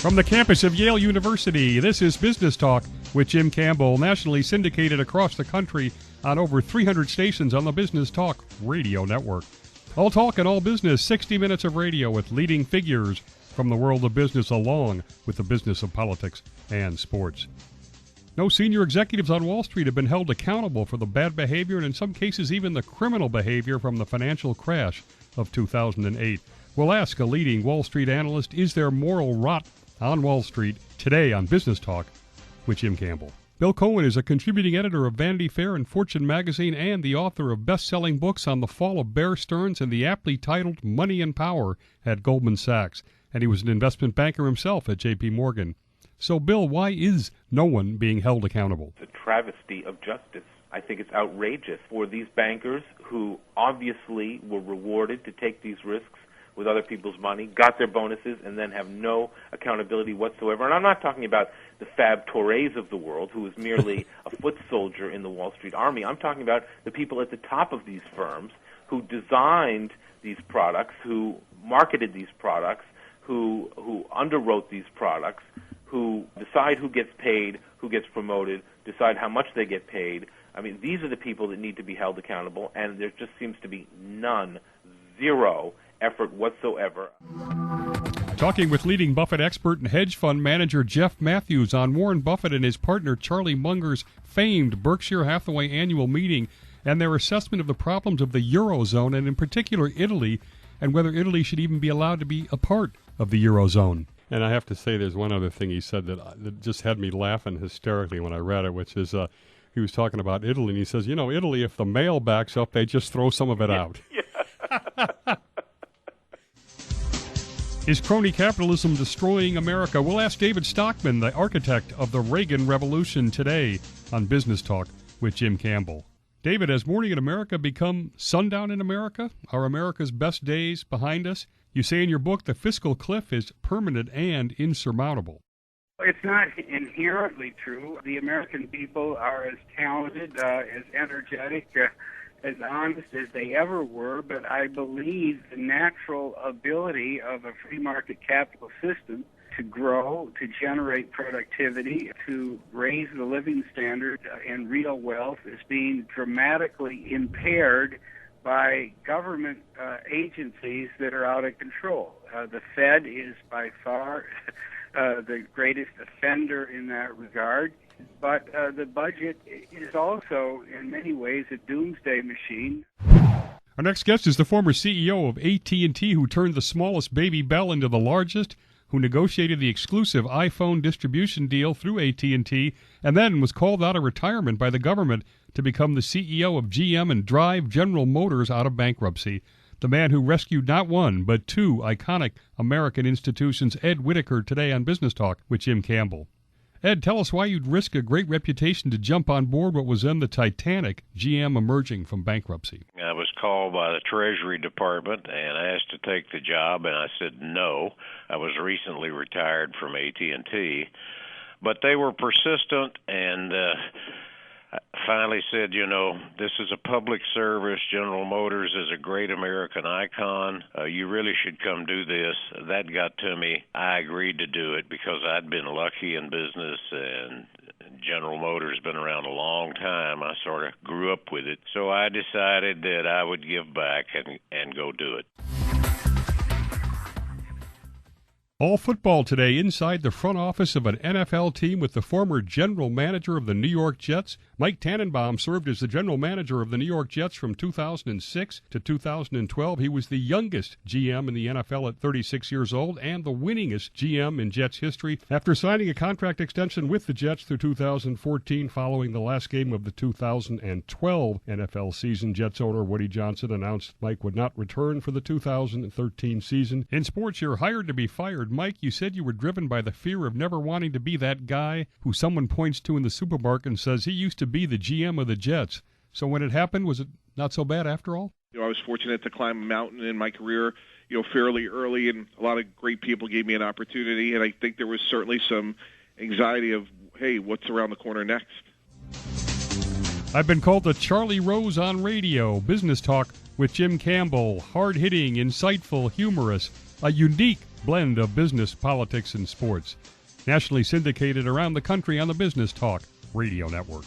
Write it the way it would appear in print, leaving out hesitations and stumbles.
From the campus of Yale University, this is Business Talk with Jim Campbell, nationally syndicated across the country on over 300 stations on the Business Talk radio network. All talk and all business, 60 minutes of radio with leading figures from the world of business along with the business of politics and sports. No senior executives on Wall Street have been held accountable for the bad behavior and in some cases even the criminal behavior from the financial crash of 2008. We'll ask a leading Wall Street analyst, is there moral rot on Wall Street today on Business Talk with Jim Campbell. Bill Cohen is a contributing editor of Vanity Fair and Fortune magazine and the author of best-selling books on the fall of Bear Stearns and the aptly titled Money and Power at Goldman Sachs. And he was an investment banker himself at J.P. Morgan. So, Bill, why is no one being held accountable? It's a travesty of justice. I think it's outrageous for these bankers who obviously were rewarded to take these risks with other people's money, got their bonuses, and then have no accountability whatsoever. And I'm not talking about the Fab Torres of the world, who is merely a foot soldier in the Wall Street army. I'm talking about the people at the top of these firms who designed these products, who marketed these products, who underwrote these products, who decide who gets paid, who gets promoted, decide how much they get paid. I mean, these are the people that need to be held accountable, and there just seems to be zero effort whatsoever. Talking with leading Buffett expert and hedge fund manager Jeff Matthews on Warren Buffett and his partner Charlie Munger's famed Berkshire Hathaway annual meeting and their assessment of the problems of the eurozone and in particular Italy and whether Italy should even be allowed to be a part of the eurozone. And I have to say there's one other thing he said that just had me laughing hysterically when I read it, which is he was talking about Italy and he says, you know, Italy, if the mail backs up, they just throw some of it out. Is crony capitalism destroying America? We'll ask David Stockman, the architect of the Reagan Revolution, today on Business Talk with Jim Campbell. David, has morning in America become sundown in America? Are America's best days behind us? You say in your book the fiscal cliff is permanent and insurmountable. It's not inherently true. The American people are as talented, as energetic, as honest as they ever were, but I believe the natural ability of a free market capital system to grow, to generate productivity, to raise the living standard and real wealth is being dramatically impaired by government agencies that are out of control. The Fed is by far the greatest offender in that regard. But the budget is also, in many ways, a doomsday machine. Our next guest is the former CEO of AT&T, who turned the smallest baby Bell into the largest, who negotiated the exclusive iPhone distribution deal through AT&T, and then was called out of retirement by the government to become the CEO of GM and drive General Motors out of bankruptcy. The man who rescued not one, but two iconic American institutions, Ed Whittaker, today on Business Talk with Jim Campbell. Ed, tell us why you'd risk a great reputation to jump on board what was then the Titanic, GM emerging from bankruptcy. I was called by the Treasury Department and asked to take the job, and I said no. I was recently retired from AT&T. But they were persistent, and I finally said, you know, this is a public service. General Motors is a great American icon. You really should come do this. That got to me. I agreed to do it because I'd been lucky in business, and General Motors has been around a long time. I sort of grew up with it. So I decided that I would give back and go do it. All football today inside the front office of an NFL team with the former general manager of the New York Jets. Mike Tannenbaum served as the general manager of the New York Jets from 2006 to 2012. He was the youngest GM in the NFL at 36 years old and the winningest GM in Jets history. After signing a contract extension with the Jets through 2014 following the last game of the 2012 NFL season, Jets owner Woody Johnson announced Mike would not return for the 2013 season. In sports, you're hired to be fired. Mike, you said you were driven by the fear of never wanting to be that guy who someone points to in the supermarket and says he used to be the GM of the Jets. So when it happened, was it not so bad after all? I was fortunate to climb a mountain in my career, fairly early, and a lot of great people gave me an opportunity, and I think there was certainly some anxiety of, hey, what's around the corner next? I've been called the Charlie Rose on radio. Business Talk with Jim Campbell. Hard-hitting, insightful, humorous. A unique blend of business, politics, and sports. Nationally syndicated around the country on the Business Talk Radio Network.